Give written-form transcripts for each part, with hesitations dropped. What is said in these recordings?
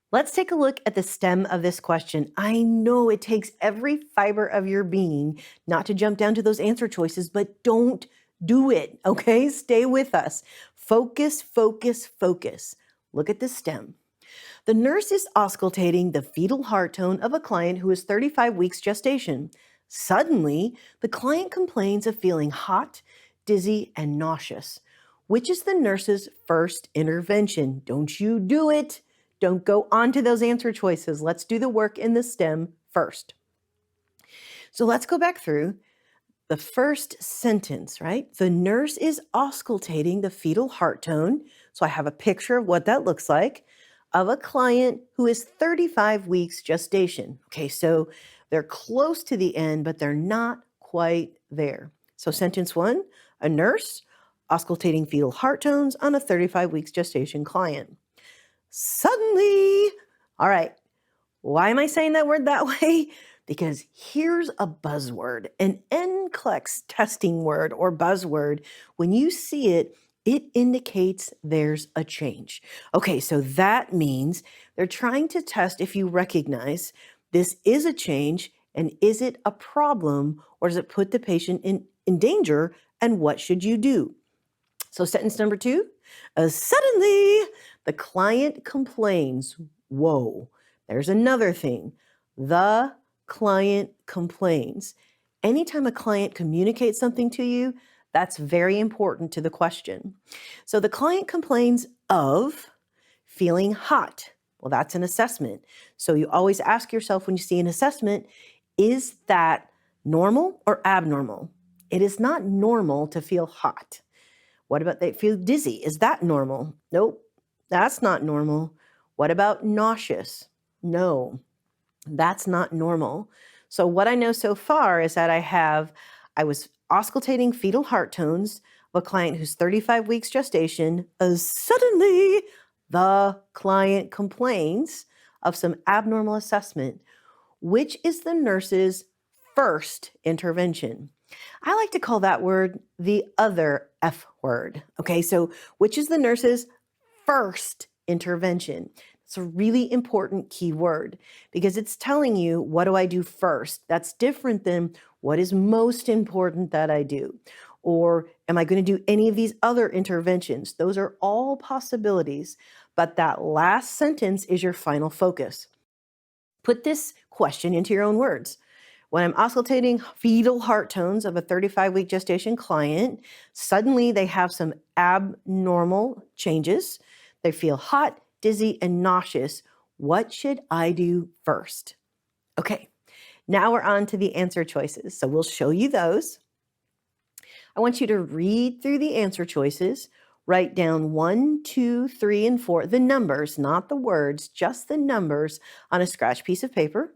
Let's take a look at the stem of this question. I know it takes every fiber of your being not to jump down to those answer choices, but don't do it, okay? Stay with us. Focus, focus, focus. Look at the stem. The nurse is auscultating the fetal heart tone of a client who is 35 weeks gestation. Suddenly, the client complains of feeling hot, dizzy, and nauseous. Which is the nurse's first intervention? Don't you do it. Don't go on to those answer choices. Let's do the work in the stem first. So let's go back through the first sentence, right? The nurse is auscultating the fetal heart tone. So I have a picture of what that looks like of a client who is 35 weeks gestation. Okay, so they're close to the end, but they're not quite there. So sentence one, a nurse auscultating fetal heart tones on a 35 weeks gestation client. Suddenly, all right, why am I saying that word that way? Because here's a buzzword, an NCLEX testing word or buzzword. When you see it, it indicates there's a change. Okay, so that means they're trying to test if you recognize this is a change and is it a problem or does it put the patient in danger and what should you do? So sentence number two, suddenly the client complains. Whoa, there's another thing. The client complains. Anytime a client communicates something to you, that's very important to the question. So the client complains of feeling hot. Well, that's an assessment. So you always ask yourself when you see an assessment, is that normal or abnormal? It is not normal to feel hot. What about they feel dizzy? Is that normal? Nope, that's not normal. What about nauseous? No, that's not normal. So what I know so far is that I was auscultating fetal heart tones of a client who's 35 weeks gestation. Suddenly, the client complains of some abnormal assessment, which is the nurse's first intervention. I like to call that word the other F word. Okay, so which is the nurse's first intervention? It's a really important key word because it's telling you, what do I do first? That's different than what is most important that I do. Or am I going to do any of these other interventions? Those are all possibilities, but that last sentence is your final focus. Put this question into your own words. When I'm auscultating fetal heart tones of a 35-week gestation client, suddenly they have some abnormal changes. They feel hot, dizzy, and nauseous. What should I do first? Okay, now we're on to the answer choices. So we'll show you those. I want you to read through the answer choices, write down 1, 2, 3, and 4, the numbers, not the words, just the numbers on a scratch piece of paper.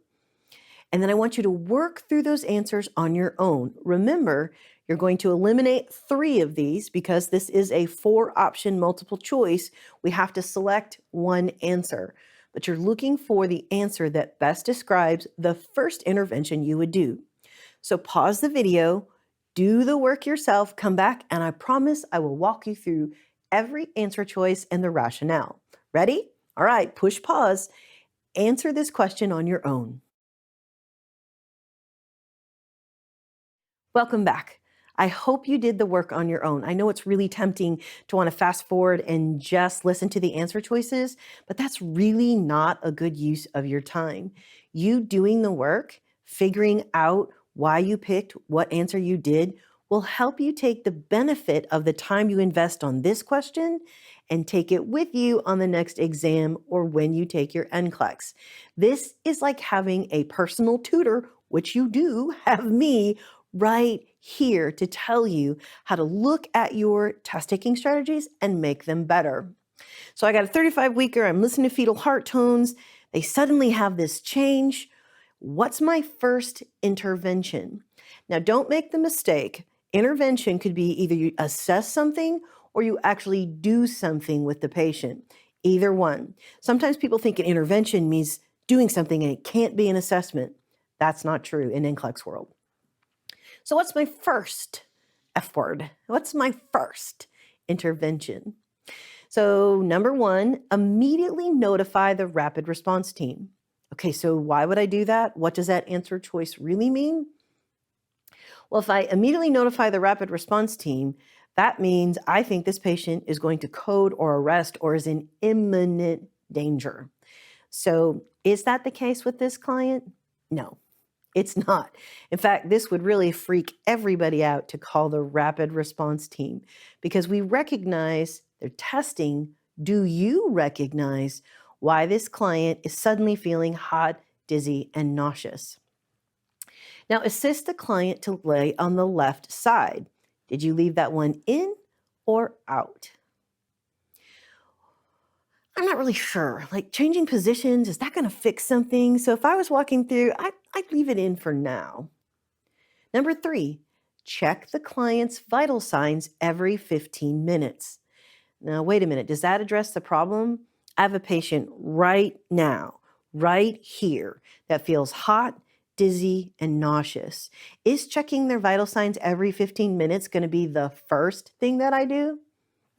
And then I want you to work through those answers on your own. Remember, you're going to eliminate 3 of these because this is a 4-option multiple choice. We have to select one answer, but you're looking for the answer that best describes the first intervention you would do. So pause the video, do the work yourself, come back, and I promise I will walk you through every answer choice and the rationale. Ready? All right, push pause. Answer this question on your own. Welcome back. I hope you did the work on your own. I know it's really tempting to want to fast forward and just listen to the answer choices, but that's really not a good use of your time. You doing the work, figuring out why you picked what answer you did, will help you take the benefit of the time you invest on this question and take it with you on the next exam or when you take your NCLEX. This is like having a personal tutor, which you do have me right here to tell you how to look at your test taking strategies and make them better. So I got a 35-weeker, I'm listening to fetal heart tones. They suddenly have this change. What's my first intervention? Now, don't make the mistake. Intervention could be either you assess something or you actually do something with the patient. Either one. Sometimes people think an intervention means doing something and it can't be an assessment. That's not true in NCLEX world. So what's my first F word? What's my first intervention? So number one, immediately notify the rapid response team. Okay, so why would I do that? What does that answer choice really mean? Well, if I immediately notify the rapid response team, that means I think this patient is going to code or arrest or is in imminent danger. So is that the case with this client? No, it's not. In fact, this would really freak everybody out to call the rapid response team because we recognize they're testing. Do you recognize why this client is suddenly feeling hot, dizzy, and nauseous? Now, assist the client to lay on the left side. Did you leave that one in or out? I'm not really sure. Like changing positions, is that going to fix something? So if I was walking through, I'd leave it in for now. Number 3, check the client's vital signs every 15 minutes. Now, wait a minute. Does that address the problem? I have a patient right now, right here, that feels hot, dizzy, and nauseous. Is checking their vital signs every 15 minutes going to be the first thing that I do?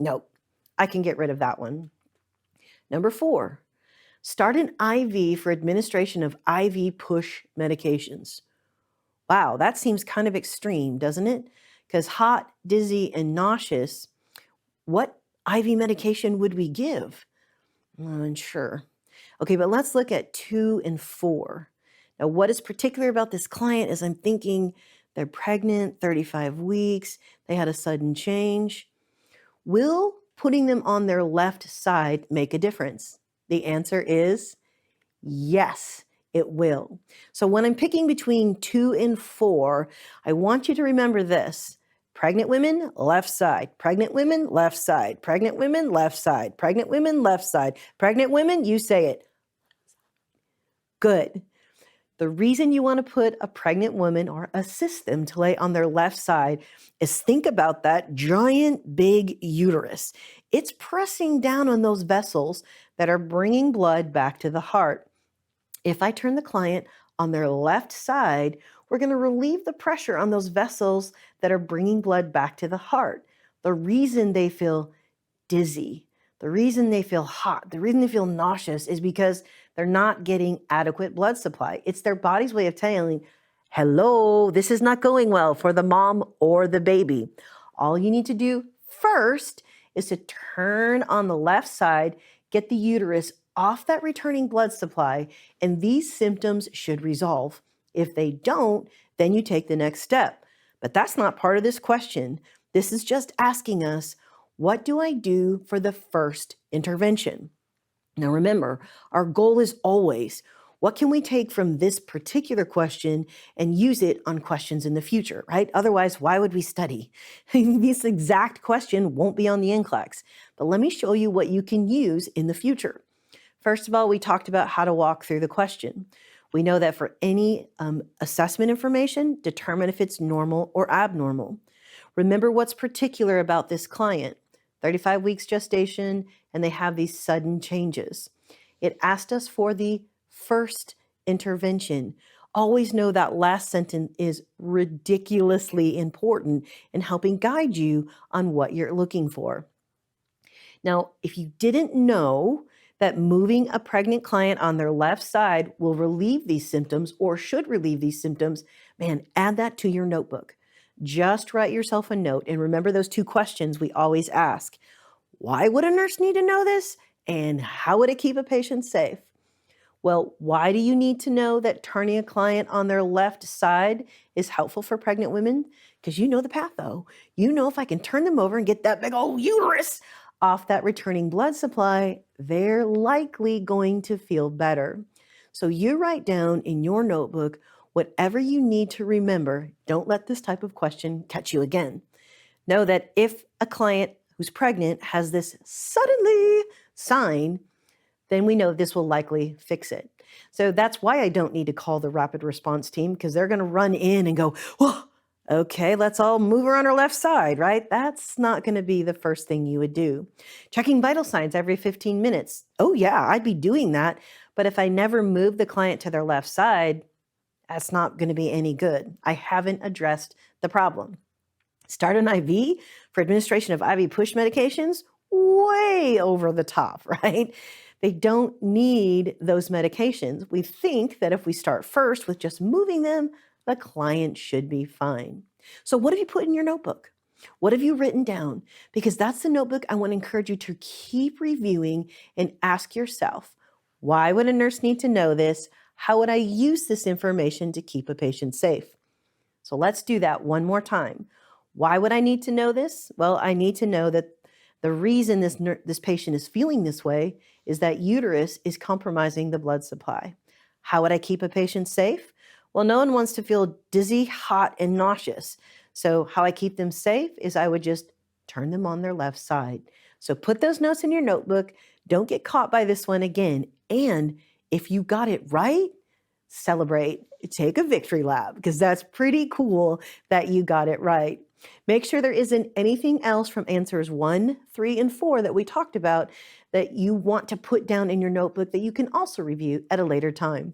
Nope. I can get rid of that one. Number 4, start an IV for administration of IV push medications. Wow, that seems kind of extreme, doesn't it? Because hot, dizzy, and nauseous, what IV medication would we give? I'm unsure. Okay, but let's look at 2 and 4. Now, what is particular about this client is I'm thinking they're pregnant, 35 weeks, they had a sudden change. Will putting them on their left side make a difference? The answer is yes, it will. So when I'm picking between 2 and 4, I want you to remember this. Pregnant women, left side. Pregnant women, left side. Pregnant women, left side. Pregnant women, left side. Pregnant women, you say it. Good. The reason you want to put a pregnant woman or assist them to lay on their left side is think about that giant big uterus. It's pressing down on those vessels that are bringing blood back to the heart. If I turn the client on their left side, we're going to relieve the pressure on those vessels that are bringing blood back to the heart. The reason they feel dizzy, the reason they feel hot, the reason they feel nauseous is because they're not getting adequate blood supply. It's their body's way of telling, hello, this is not going well for the mom or the baby. All you need to do first is to turn on the left side, get the uterus off that returning blood supply, and these symptoms should resolve. If they don't, then you take the next step. But that's not part of this question. This is just asking us, what do I do for the first intervention? Now remember, our goal is always, what can we take from this particular question and use it on questions in the future, right? Otherwise, why would we study? This exact question won't be on the NCLEX, but let me show you what you can use in the future. First of all, we talked about how to walk through the question. We know that for any assessment information, determine if it's normal or abnormal. Remember what's particular about this client. 35 weeks gestation, and they have these sudden changes. It asked us for the first intervention. Always know that last sentence is ridiculously important in helping guide you on what you're looking for. Now, if you didn't know that moving a pregnant client on their left side will relieve these symptoms or should relieve these symptoms, man, add that to your notebook. Just write yourself a note and remember those 2 questions we always ask. Why would a nurse need to know this? And how would it keep a patient safe? Well, why do you need to know that turning a client on their left side is helpful for pregnant women? Because you know the patho. You know if I can turn them over and get that big old uterus off that returning blood supply, they're likely going to feel better. So you write down in your notebook whatever you need to remember. Don't let this type of question catch you again. Know that if a client who's pregnant has this suddenly sign, then we know this will likely fix it. So that's why I don't need to call the rapid response team, because they're going to run in and go, whoa, okay, let's all move her on her left side, right? That's not going to be the first thing you would do. Checking vital signs every 15 minutes. Oh yeah, I'd be doing that. But if I never move the client to their left side, that's not going to be any good. I haven't addressed the problem. Start an IV for administration of IV push medications. way over the top, right? They don't need those medications. We think that if we start first with just moving them, the client should be fine. So, what have you put in your notebook? What have you written down? Because that's the notebook I want to encourage you to keep reviewing and ask yourself, why would a nurse need to know this? How would I use this information to keep a patient safe? So let's do that one more time. Why would I need to know this? Well, I need to know that the reason this patient is feeling this way is that uterus is compromising the blood supply. How would I keep a patient safe? Well, no one wants to feel dizzy, hot, and nauseous. So how I keep them safe is I would just turn them on their left side. So put those notes in your notebook. Don't get caught by this one again. And if you got it right, celebrate, take a victory lap, because that's pretty cool that you got it right. Make sure there isn't anything else from answers 1, 3, and 4 that we talked about that you want to put down in your notebook that you can also review at a later time.